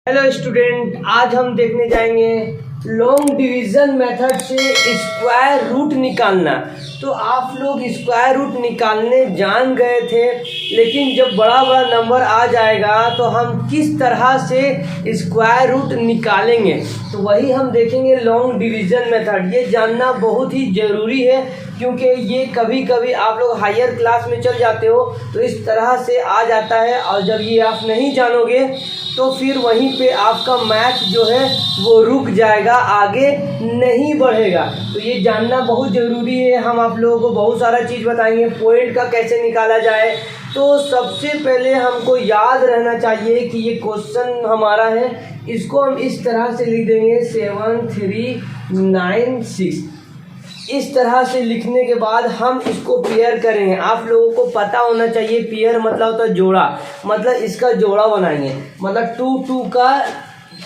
Hello student, आज हम देखने जाएंगे लॉन्ग डिवीजन मेथड से स्क्वायर रूट निकालना। तो आप लोग स्क्वायर रूट निकालने जान गए थे, लेकिन जब बड़ा बड़ा नंबर आ जाएगा तो हम किस तरह से स्क्वायर रूट निकालेंगे, तो वही हम देखेंगे लॉन्ग डिवीजन मेथड। ये जानना बहुत ही ज़रूरी है, क्योंकि ये कभी कभी आप लोग हायर क्लास में चल जाते हो तो इस तरह से आ जाता है, और जब ये आप नहीं जानोगे तो फिर वहीं पे आपका मैथ जो है वो रुक जाएगा, आगे नहीं बढ़ेगा। तो ये जानना बहुत ज़रूरी है। हम आप लोगों को बहुत सारा चीज़ बताएंगे, पॉइंट का कैसे निकाला जाए। तो सबसे पहले हमको याद रहना चाहिए कि ये क्वेश्चन हमारा है, इसको हम इस तरह से लिख देंगे 7396। इस तरह से लिखने के बाद हम इसको पेयर करेंगे। आप लोगों को पता होना चाहिए पेयर मतलब होता है जोड़ा, मतलब इसका जोड़ा बनाएंगे, मतलब 2 का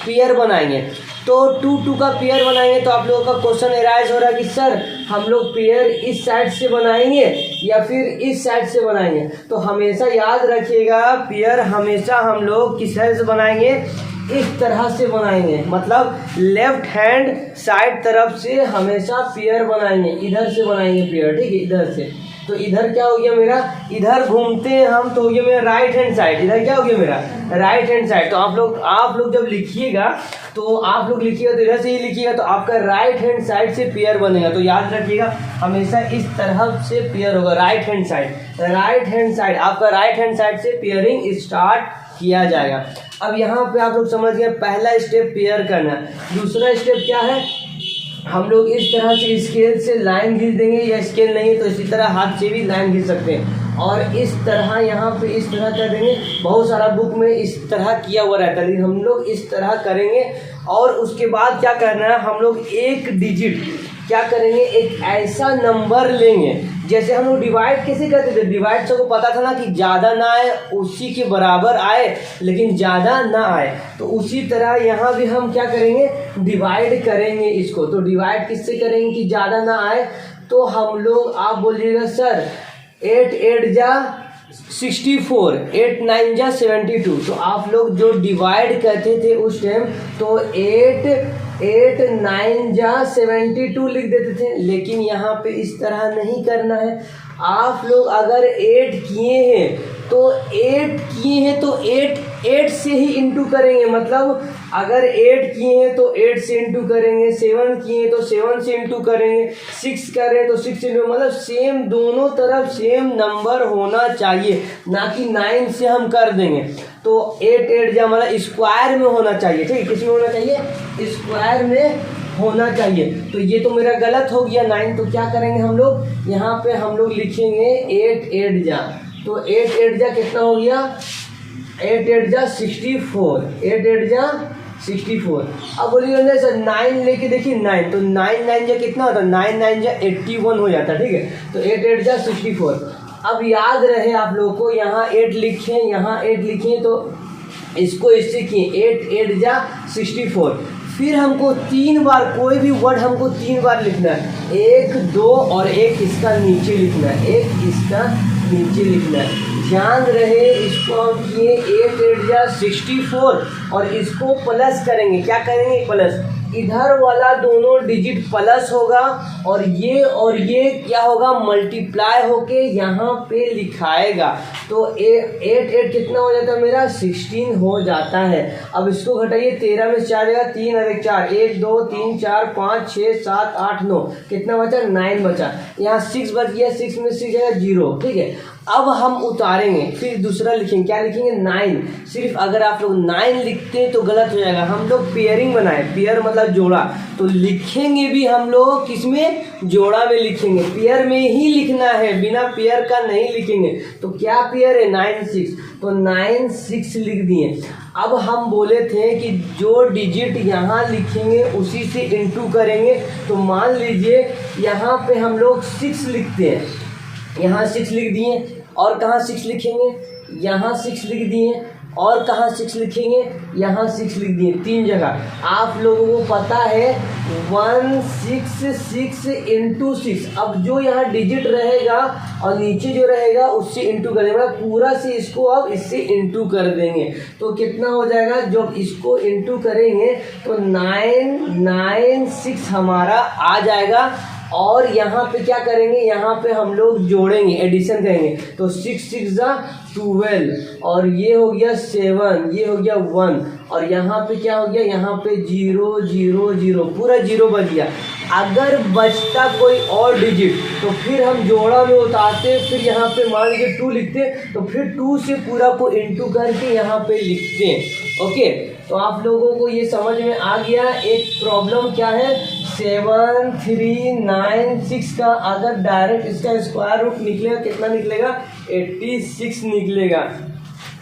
पेयर बनाएंगे। तो 2 का पेयर बनाएंगे तो आप लोगों का क्वेश्चन एराइज हो रहा है कि सर हम लोग पेयर इस साइड से बनाएंगे या फिर इस साइड से बनाएंगे। तो हमेशा याद रखिएगा, पेयर हमेशा हम लोग किस साइड से बनाएंगे, इस तरह से बनाएंगे, मतलब लेफ्ट हैंड साइड तरफ से हमेशा पेयर बनाएंगे, इधर से बनाएंगे पेयर, ठीक है, इधर से। तो इधर क्या हो गया मेरा, इधर घूमते हैं हम तो हो गया मेरा राइट हैंड साइड, इधर क्या हो गया मेरा राइट हैंड साइड। तो आप लोग जब लिखिएगा तो आप लोग लिखिएगा तो इधर से ही लिखिएगा, तो आपका राइट हैंड साइड से पेयर बनेगा। तो याद रखिएगा हमेशा इस तरह से पेयर होगा, राइट हैंड साइड आपका राइट हैंड साइड से पेयरिंग स्टार्ट किया जाएगा। अब यहाँ पे आप लोग समझ गए, पहला स्टेप पेयर करना। दूसरा स्टेप क्या है, हम लोग इस तरह से स्केल से लाइन खींच देंगे, या स्केल नहीं है तो इसी तरह हाथ से भी लाइन खींच सकते हैं, और इस तरह यहाँ पे इस तरह कर देंगे। बहुत सारा बुक में इस तरह किया हुआ रहता है, लेकिन हम लोग इस तरह करेंगे। और उसके बाद क्या करना है, हम लोग एक डिजिट क्या करेंगे, एक ऐसा नंबर लेंगे, जैसे हम लोग डिवाइड कैसे करते थे, डिवाइड सबको पता था ना कि ज़्यादा ना आए उसी के बराबर आए, लेकिन ज़्यादा ना आए। तो उसी तरह यहाँ भी हम क्या करेंगे, डिवाइड करेंगे इसको। तो डिवाइड किससे करेंगे कि ज़्यादा ना आए। तो हम लोग, आप बोलिएगा सर 8 8 जा 64, 8 9 जा 72। तो आप लोग जो डिवाइड करते थे उस टाइम तो 8 9 जा 72 लिख देते थे, लेकिन यहाँ पे इस तरह नहीं करना है। आप लोग अगर 8 किए हैं तो 8 से ही इंटू करेंगे, मतलब अगर 8 किए हैं तो 8 से इंटू करेंगे, 7 किए हैं तो 7 से इंटू करेंगे, 6 कर रहे हैं तो 6 से इंटू, मतलब सेम, दोनों तरफ सेम नंबर होना चाहिए, ना कि 9 से हम कर देंगे। तो 8 8 जा मतलब स्क्वायर में होना चाहिए, ठीक है, किस में होना चाहिए, स्क्वायर में होना चाहिए। तो ये तो मेरा गलत हो गया 9। तो क्या करेंगे हम लोग, यहाँ पे हम लोग लिखेंगे 8 8 जा। तो 8 8 जा कितना हो गया, 8 8 जा 64, 8 8 जा 64। अब बोलिए सर 9 लेके देखिए 9, तो 9 9 जा कितना होता है, 9 9 जा 81 हो जाता है, ठीक है। तो 8 8 जा 64। अब याद रहे आप लोगों को, यहाँ 8 लिखें, यहाँ 8 लिखें, तो इसको इससे किए 8 8 जा 64। फिर हमको 3 बार, कोई भी वर्ड हमको 3 बार लिखना है, 1 2 और एक इसका नीचे लिखना है, एक इसका नीचे लिखना है। ध्यान रहे, इसको हम किए 8 8 जा 64 और इसको प्लस करेंगे। क्या करेंगे, प्लस, इधर वाला दोनों डिजिट प्लस होगा और ये क्या होगा, मल्टीप्लाई होके यहाँ पे लिखाएगा। तो 8 8 कितना हो जाता है मेरा, 16 हो जाता है। अब इसको घटाइए, 13 में 4 जाएगा, 3 और 1 4, 1 2 3 4 5 6 7 8 9, कितना बचा, 9 बचा। यहाँ 6 बच गया, 6 में 6 जाएगा 0, ठीक है। अब हम उतारेंगे, फिर दूसरा लिखेंगे, क्या लिखेंगे, 9। सिर्फ अगर आप लोग 9 लिखते हैं तो गलत हो जाएगा, हम लोग पेयरिंग बनाए, पेयर मतलब जोड़ा, तो लिखेंगे भी हम लोग किसमें, जोड़ा में लिखेंगे, पेयर में ही लिखना है, बिना पेयर का नहीं लिखेंगे। तो क्या पेयर है, 9 6, तो 9 6 लिख दिए। अब हम बोले थे कि जो डिजिट यहाँ लिखेंगे उसी से इंटू करेंगे। तो मान लीजिए यहाँ पे हम लोग 6 लिखते हैं, यहाँ 6 लिख दिए, और कहाँ 6 लिखेंगे, यहाँ 6 लिख दिए, और कहाँ 6 लिखेंगे, यहाँ 6 लिख दिए 3 जगह। आप लोगों को पता है 166 इंटू 6, अब जो यहाँ डिजिट रहेगा और नीचे जो रहेगा उससे इंटू कर देंगे, पूरा से इसको अब इससे इंटू कर देंगे तो कितना हो जाएगा, जब इसको इंटू करेंगे तो 996 हमारा आ जाएगा। और यहाँ पे क्या करेंगे, यहाँ पे हम लोग जोड़ेंगे, एडिशन करेंगे तो 6 6 जा 12 और ये हो गया 7, ये हो गया 1 और यहाँ पे क्या हो गया, यहाँ पे 0 0 0 पूरा 0 बच गया। अगर बचता कोई और डिजिट तो फिर हम जोड़ा में उतारते, फिर यहाँ पे मान लीजिए 2 लिखते तो फिर 2 से पूरा को इंटू करके यहाँ पे लिखते हैं। ओके, तो आप लोगों को ये समझ में आ गया। एक प्रॉब्लम क्या है, 7396 का अगर डायरेक्ट इसका स्क्वायर रूट निकलेगा कितना निकलेगा, 86 निकलेगा।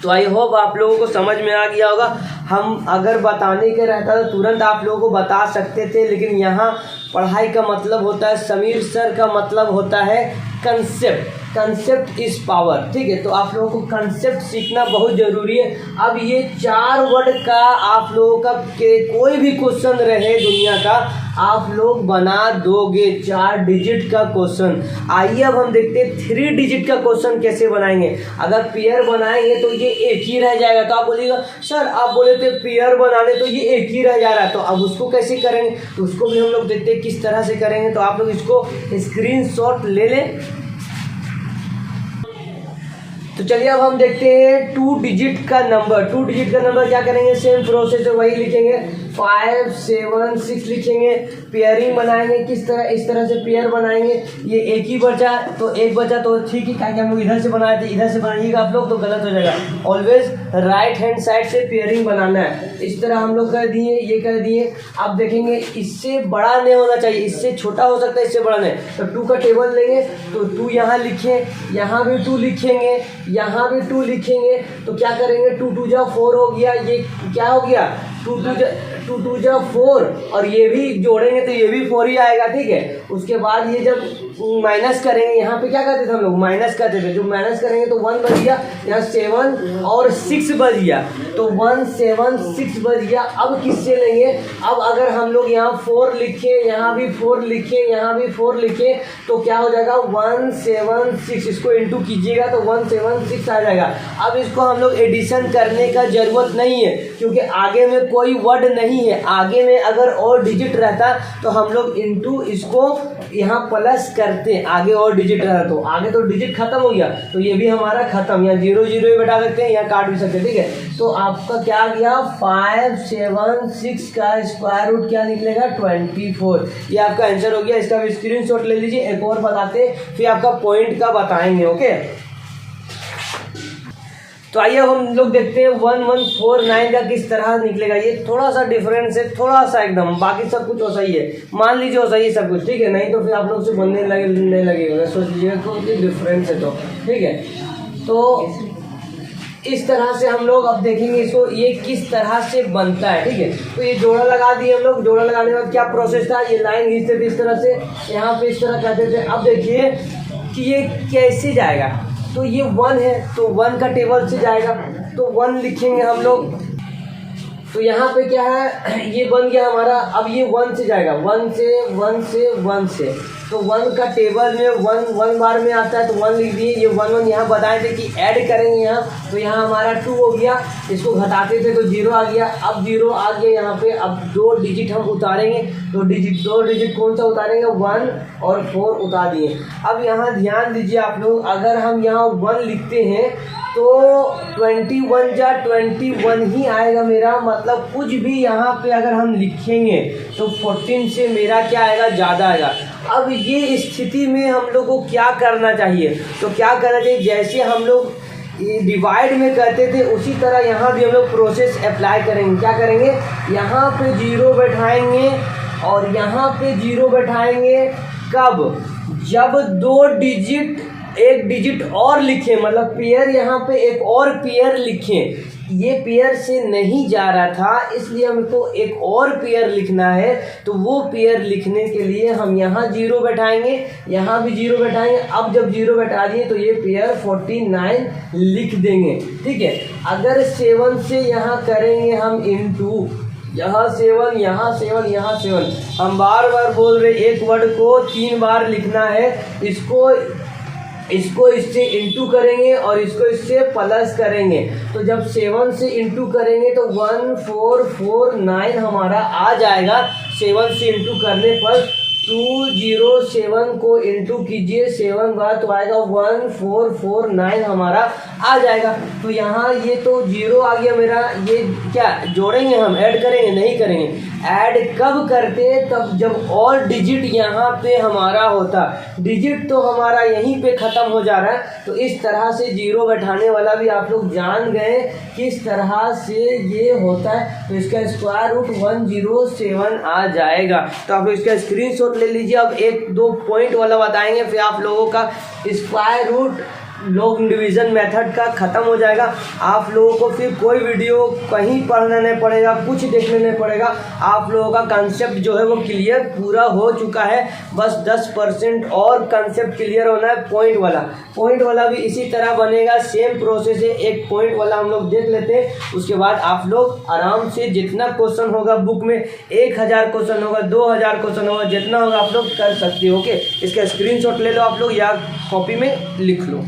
तो आई होप आप लोगों को समझ में आ गया होगा। हम अगर बताने के रहता तो तुरंत आप लोगों को बता सकते थे, लेकिन यहाँ पढ़ाई का मतलब होता है, समीर सर का मतलब होता है कंसेप्ट, कंसेप्ट इज पावर। ठीक है, तो आप लोगों को कंसेप्ट सीखना बहुत ज़रूरी है। अब ये 4 वर्ड का आप लोगों का के कोई भी क्वेश्चन रहे दुनिया का आप लोग बना दोगे, 4 डिजिट का क्वेश्चन। आइए अब हम देखते हैं 3 डिजिट का क्वेश्चन कैसे बनाएंगे। अगर पेयर बनाएंगे तो ये एक ही रह जाएगा, तो आप बोलिएगा सर आप बोले थे पेयर बनाने तो ये एक ही रह जा रहा है, तो अब उसको कैसे करेंगे, तो उसको भी हम लोग देखते हैं किस तरह से करेंगे। तो आप लोग इसको स्क्रीनशॉट ले लें। तो चलिए अब हम देखते हैं 2 डिजिट का नंबर। 2 डिजिट का नंबर क्या करेंगे, सेम प्रोसेस है, वही लिखेंगे 5 7 6 लिखेंगे। पेयरिंग बनाएंगे किस तरह, इस तरह से पेयर बनाएंगे। ये एक ही बचा तो एक बचा तो ठीक है, क्या हम लोग इधर से बनाए थे, इधर से बनाइएगा आप लोग तो गलत हो जाएगा। ऑलवेज राइट हैंड साइड से पेयरिंग बनाना है। इस तरह हम लोग कर दिए, ये कर दिए। अब देखेंगे इससे बड़ा नहीं होना चाहिए, इससे छोटा हो सकता है, इससे बड़ा नहीं। तो 2 का टेबल लेंगे तो 2 यहाँ लिखें, यहाँ भी 2 लिखेंगे, यहाँ भी 2 लिखेंगे। तो क्या करेंगे, 2 2 जा 4 हो गया, ये क्या हो गया 2 2 जा 4 और ये भी जोड़ेंगे तो ये भी 4 ही आएगा। ठीक है, उसके बाद ये जब माइनस करेंगे, यहाँ पे क्या करते थे हम लोग, माइनस करते थे, जो माइनस करेंगे तो 1 बच गया, यहाँ 7 और 6 बच गया, तो 1 7 6 बच गया। अब किससे लेंगे, अब अगर हम लोग यहाँ 4 लिखें, यहाँ भी 4 लिखें, यहाँ भी 4 लिखें तो क्या हो जाएगा 1 7 6, इसको इंटू कीजिएगा तो 1 7 6 आ जाएगा। अब इसको हम लोग एडिशन करने का जरूरत नहीं है क्योंकि आगे में कोई वर्ड नहीं है। आगे में अगर और डिजिट रहता तो हम लोग इंटू इसको यहाँ प्लस करते, आगे और डिजिट रहता तो आगे तो डिजिट खत्म हो गया, तो ये भी हमारा खत्म, यहाँ 0 0 भी बैठा सकते हैं, यहाँ काट भी सकते हैं। ठीक है, तो आपका क्या गया 5 7 6 का स्क्वायर रूट क्या निकलेगा 24। ये आपका आंसर हो गया। इसका भी स्क्रीनशॉट ले लीजिए। एक और बताते फिर आपका पॉइंट का बताएंगे। ओके, तो आइए हम लोग देखते हैं 1149 का किस तरह निकलेगा। ये थोड़ा सा डिफरेंस है, थोड़ा सा एकदम, बाकी सब कुछ सही है, मान लीजिए सही है सब कुछ। ठीक है, नहीं तो फिर आप लोग से बनने नहीं लगेगा, सोच लीजिएगा तो डिफरेंस है तो। ठीक है, तो इस तरह से हम लोग अब देखेंगे इसको, ये किस तरह से बनता है। ठीक है, तो ये जोड़ा लगा दिए हम लोग। जोड़ा लगाने के बाद क्या प्रोसेस था, ये लाइन खींचते थे इस तरह से, यहाँ पे इस तरह करते थे। अब देखिए कि ये कैसे जाएगा, तो ये 1 है तो 1 का टेबल से जाएगा तो 1 लिखेंगे हम लोग। तो यहाँ पे क्या है, ये बन गया हमारा। अब ये 1 से जाएगा, 1 से 1 से 1 से, तो 1 का टेबल में 1 बार में आता है तो 1 लिख दिए। ये 1 1 यहाँ बताए थे कि ऐड करेंगे यहाँ, तो यहाँ हमारा 2 हो गया, इसको घटाते थे तो 0 आ गया। अब 0 आ गया यहाँ पे। अब 2 डिजिट हम उतारेंगे, दो डिजिट कौन सा उतारेंगे, 1 और 4 उतार दिए। अब यहाँ ध्यान दीजिए आप लोग, अगर हम यहाँ 1 लिखते हैं तो 21 जा 21 ही आएगा मेरा, मतलब कुछ भी यहाँ पे अगर हम लिखेंगे तो 14 से मेरा क्या आएगा, ज़्यादा आएगा। अब ये स्थिति में हम लोग को क्या करना चाहिए, तो क्या करना चाहिए, जैसे हम लोग डिवाइड में करते थे उसी तरह यहाँ भी हम लोग प्रोसेस अप्लाई करेंगे। क्या करेंगे, यहाँ पे 0 बैठाएंगे और यहाँ पे 0 बैठाएंगे। कब, जब 2 डिजिट एक डिजिट और लिखें, मतलब पेयर यहाँ पे एक और पेयर लिखें, ये पेयर से नहीं जा रहा था, इसलिए हमको एक और पेयर लिखना है। तो वो पेयर लिखने के लिए हम यहाँ 0 बैठाएंगे, यहाँ भी 0 बैठाएंगे। अब जब 0 बैठा दिए तो ये पेयर 49 लिख देंगे, ठीक है। अगर 7 से यहाँ करेंगे हम इंटू, यहाँ 7, यहाँ 7, यहाँ 7, हम बार बार बोल रहे एक वर्ड को 3 बार लिखना है। इसको इससे इंटू करेंगे और इसको इससे प्लस करेंगे। तो जब 7 से इंटू करेंगे तो 1449 हमारा आ जाएगा। 7 से इंटू करने पर 207 को इंटू कीजिए 7 बार तो आएगा 1449 हमारा आ जाएगा। तो यहाँ ये तो 0 आ गया मेरा। ये क्या जोड़ेंगे हम, ऐड करेंगे? नहीं करेंगे। ऐड कब करते हैं? तब जब और डिजिट यहाँ पे हमारा होता। डिजिट तो हमारा यहीं पे ख़त्म हो जा रहा है। तो इस तरह से 0 बैठाने वाला भी आप लोग जान गए किस तरह से ये होता है। तो इसका स्क्वायर रूट 107 आ जाएगा। तो आप लोग इसका स्क्रीनशॉट ले लीजिए। अब 1-2 पॉइंट वाला बताएंगे, फिर आप लोगों का square root log division method का ख़त्म हो जाएगा। आप लोगों को फिर कोई वीडियो कहीं पढ़ना नहीं पड़ेगा, कुछ देखने नहीं पड़ेगा। आप लोगों का कंसेप्ट जो है वो क्लियर पूरा हो चुका है। बस 10% और कंसेप्ट क्लियर होना है। पॉइंट वाला भी इसी तरह बनेगा, सेम प्रोसेस है। एक पॉइंट वाला हम लोग देख लेते हैं, उसके बाद आप लोग आराम से जितना क्वेश्चन होगा बुक में, 1000 क्वेश्चन होगा, 2000 क्वेश्चन होगा, जितना होगा आप लोग कर सकते हो। ओके, इसका स्क्रीनशॉट ले लो आप लोग या कॉपी में लिख लो।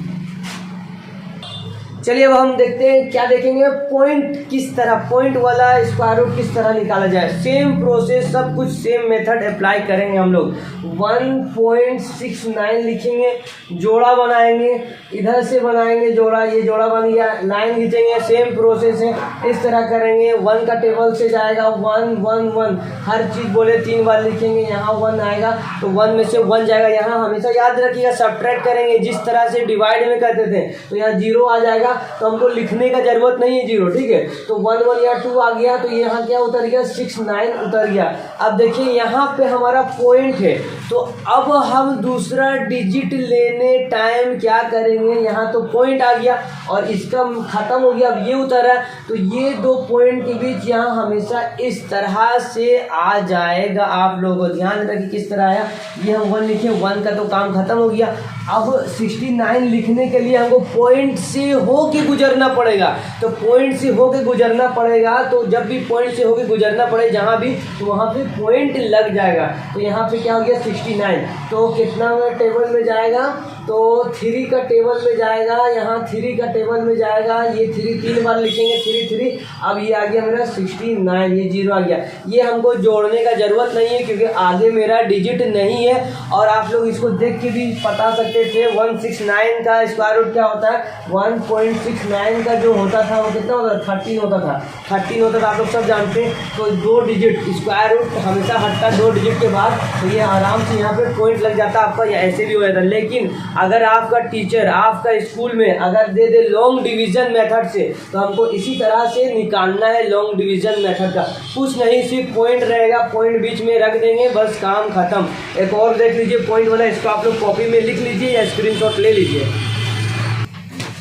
चलिए अब हम देखते हैं क्या देखेंगे, पॉइंट किस तरह, पॉइंट वाला स्क्वायर रूट किस तरह निकाला जाए। सेम प्रोसेस, सब कुछ सेम मेथड अप्लाई करेंगे हम लोग। 1.69 लिखेंगे, जोड़ा बनाएंगे, इधर से बनाएंगे जोड़ा, ये जोड़ा बन गया, लाइन खींचेंगे, सेम प्रोसेस है। इस तरह करेंगे। 1 का टेबल से जाएगा 1 1 1, हर चीज़ बोले 3 बार लिखेंगे। यहाँ 1 आएगा तो 1 में से 1 जाएगा। यहाँ हमेशा याद रखिएगा सब्ट्रैक्ट करेंगे जिस तरह से डिवाइड में करते थे। तो यहाँ 0 आ जाएगा, तो हमको लिखने का जरूरत नहीं है 0, ठीक है। तो 1 1 या 2 आ गया, तो यहाँ क्या उतर गया, 6 9 उतर गया। अब देखिए यहाँ पे हमारा पॉइंट है, तो अब हम दूसरा डिजिट लेने टाइम क्या करेंगे, यहाँ तो पॉइंट आ गया और इसका खत्म हो गया, अब ये उतरा। तो ये 2 पॉइंट के बीच यहाँ हमेशा इस तरह से आ जाएगा। आप लोगों को ध्यान रखिए किस तरह आया। ये हम 1 लिखे, 1 का तो काम खत्म हो गया। अब 69 लिखने के लिए हमको पॉइंट से होके गुजरना पड़ेगा। तो पॉइंट से होके गुजरना पड़ेगा, तो जब भी पॉइंट से होके गुजरना पड़े जहाँ भी, तो वहाँ पे पॉइंट लग जाएगा। तो यहाँ पे क्या हो गया 69, तो कितना टेबल में जाएगा, तो 3 का टेबल में जाएगा, यहाँ 3 का टेबल में जाएगा। ये 3 बार लिखेंगे, 3 अब ये आ गया मेरा 69, ये 0 आ गया। ये हमको जोड़ने का जरूरत नहीं है क्योंकि आगे मेरा डिजिट नहीं है। और आप लोग इसको देख के भी बता सकते थे 169 का स्क्वायर रूट क्या होता है। 1.69 का जो होता था वो कितना होता था, 13 होता था। 13 होता था, आप लोग सब जानते हैं। तो 2 डिजिट स्क्वायर रूट हमेशा हटता 2 डिजिट के बाद, तो ये आराम से यहाँ पे पॉइंट लग जाता आपका, या ऐसे भी हो जाता। लेकिन अगर आपका टीचर आपका स्कूल में अगर दे दे लॉन्ग डिवीजन मेथड से, तो हमको इसी तरह से निकालना है लॉन्ग डिवीजन मेथड का। कुछ नहीं, सिर्फ पॉइंट रहेगा, पॉइंट बीच में रख देंगे, बस काम खत्म। एक और देख लीजिए पॉइंट वाला, इसको आप लोग कॉपी में लिख लीजिए या स्क्रीनशॉट ले लीजिए।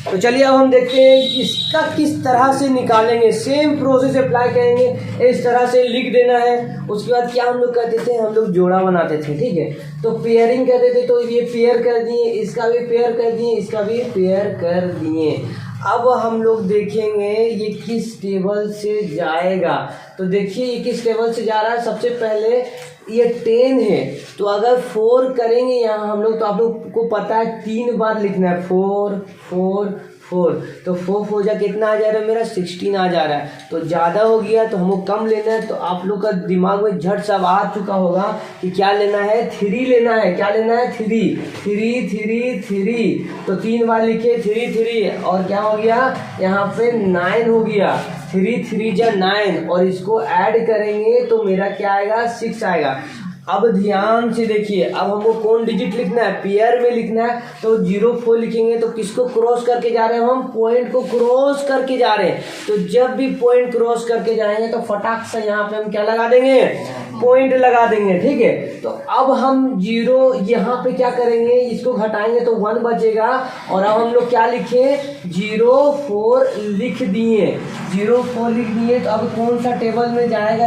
तो चलिए अब हम देखते हैं इसका किस तरह से निकालेंगे। सेम प्रोसेस अप्लाई करेंगे, इस तरह से लिख देना है। उसके बाद क्या हम लोग करते थे, हम लोग जोड़ा बनाते थे, ठीक है। तो पेयरिंग करते थे, तो ये पेयर कर दिए, इसका भी पेयर कर दिए, इसका भी पेयर कर दिए। अब हम लोग देखेंगे ये किस टेबल से जाएगा। तो देखिए ये किस टेबल से जा रहा है। सबसे पहले ये 10 है, तो अगर 4 करेंगे यहाँ हम लोग, तो आप लोग को पता है 3 बार लिखना है, 4 4 4। तो 4 4 जा कितना आ जा रहा है मेरा, 16 आ जा रहा है। तो ज़्यादा हो गया तो हमको कम लेना है। तो आप लोग का दिमाग में झट सब आ चुका होगा कि क्या लेना है, 3 लेना है। क्या लेना है, 3 3 3 3। तो 3 बार लिखे 3 3, और क्या हो गया यहाँ पे 9 हो गया। 3 3 जा 9, और इसको ऐड करेंगे तो मेरा क्या आएगा, 6 आएगा। अब ध्यान से देखिए, अब हमको कौन डिजिट लिखना है, पेयर में लिखना है। तो 0 4 लिखेंगे तो किसको क्रॉस करके जा रहे हैं हम, पॉइंट को क्रॉस करके जा रहे हैं। तो जब भी पॉइंट क्रॉस करके जाएंगे तो फटाक से यहाँ पे हम क्या लगा देंगे, पॉइंट लगा देंगे, ठीक है। तो अब हम 0 यहाँ पे क्या करेंगे, इसको घटाएंगे तो 1 बचेगा। और अब हम लोग क्या लिखे, 0 4 लिख दिए, 0 4 लिख दिए। तो अब कौन सा टेबल में जाएगा,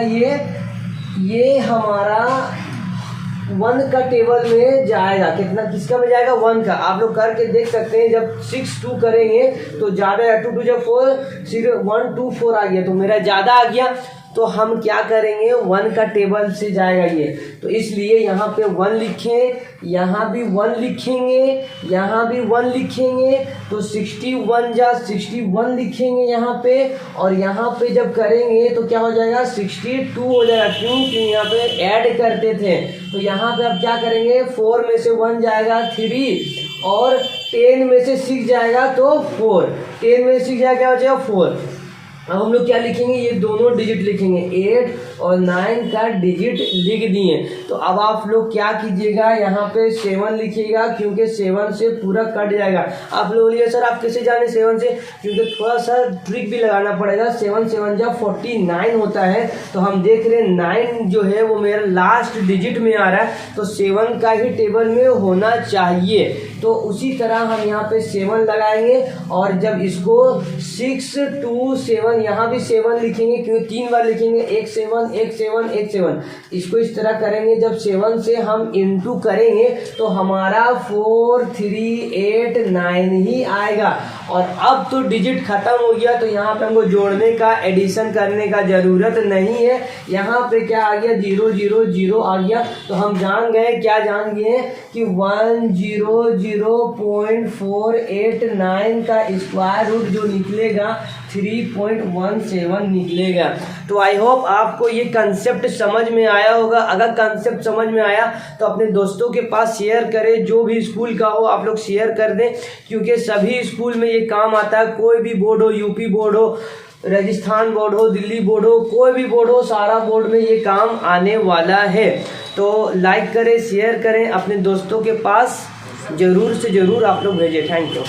ये हमारा 1 का टेबल में जाएगा। कितना, किसका में जाएगा, 1 का। आप लोग करके देख सकते हैं, जब 6 2 करेंगे तो ज़्यादा है, 2 2 जब 4, 1 2 4 आ गया तो मेरा ज़्यादा आ गया। तो हम क्या करेंगे, 1 का टेबल से जाएगा ये। तो इसलिए यहाँ पे 1 लिखें, यहाँ भी 1 लिखेंगे, यहाँ भी 1 लिखेंगे। तो 61 जा 61 लिखेंगे यहाँ पे। और यहाँ पे जब करेंगे तो क्या हो जाएगा, 62 हो जाएगा। क्यों यहाँ पे ऐड करते थे। तो यहाँ पे अब क्या करेंगे, 4 में से 1 जाएगा 3 और 10 में से 6 जाएगा तो 4, 10 में से 6 जाएगा क्या हो जाएगा 4। अब हम लोग क्या लिखेंगे, ये दोनों डिजिट लिखेंगे, 8 और 9 का डिजिट लिख दिए। तो अब आप लोग क्या कीजिएगा, यहाँ पे 7 लिखिएगा, क्योंकि 7 से पूरा कट जाएगा। आप लोग बोलिए सर आप कैसे जाने 7 से, क्योंकि थोड़ा सा ट्रिक भी लगाना पड़ेगा। 7 7 जा 49 होता है। तो हम देख रहे हैं 9 जो है वो मेरा लास्ट डिजिट में आ रहा है, तो 7 का ही टेबल में होना चाहिए। तो उसी तरह हम यहाँ पे 7 लगाएंगे। और जब इसको 6 2 7, यहाँ भी 7 लिखेंगे, क्योंकि 3 बार लिखेंगे, 1 7 1 7 1 7। इसको इस तरह करेंगे, जब 7 से हम इंटू करेंगे तो हमारा 4 3 8 9 ही आएगा। और अब तो डिजिट खत्म हो गया, तो यहाँ पे हमको जोड़ने का, एडिशन करने का जरूरत नहीं है। यहाँ पे क्या आ गया, 0 0 0 आ गया। तो हम जान गए, क्या जान गए कि 100.489 का स्क्वायर रूट जो निकलेगा 3.17 निकलेगा। तो आई होप आपको ये कंसेप्ट समझ में आया होगा। अगर कंसेप्ट समझ में आया तो अपने दोस्तों के पास शेयर करें, जो भी स्कूल का हो आप लोग शेयर कर दें, क्योंकि सभी स्कूल में ये काम आता है। कोई भी बोर्ड हो, यूपी बोर्ड हो, राजस्थान बोर्ड हो, दिल्ली बोर्ड हो, कोई भी बोर्ड हो, सारा बोर्ड में ये काम आने वाला है। तो लाइक करें, शेयर करें, अपने दोस्तों के पास जरूर से जरूर आप लोग भेजें। Thank you.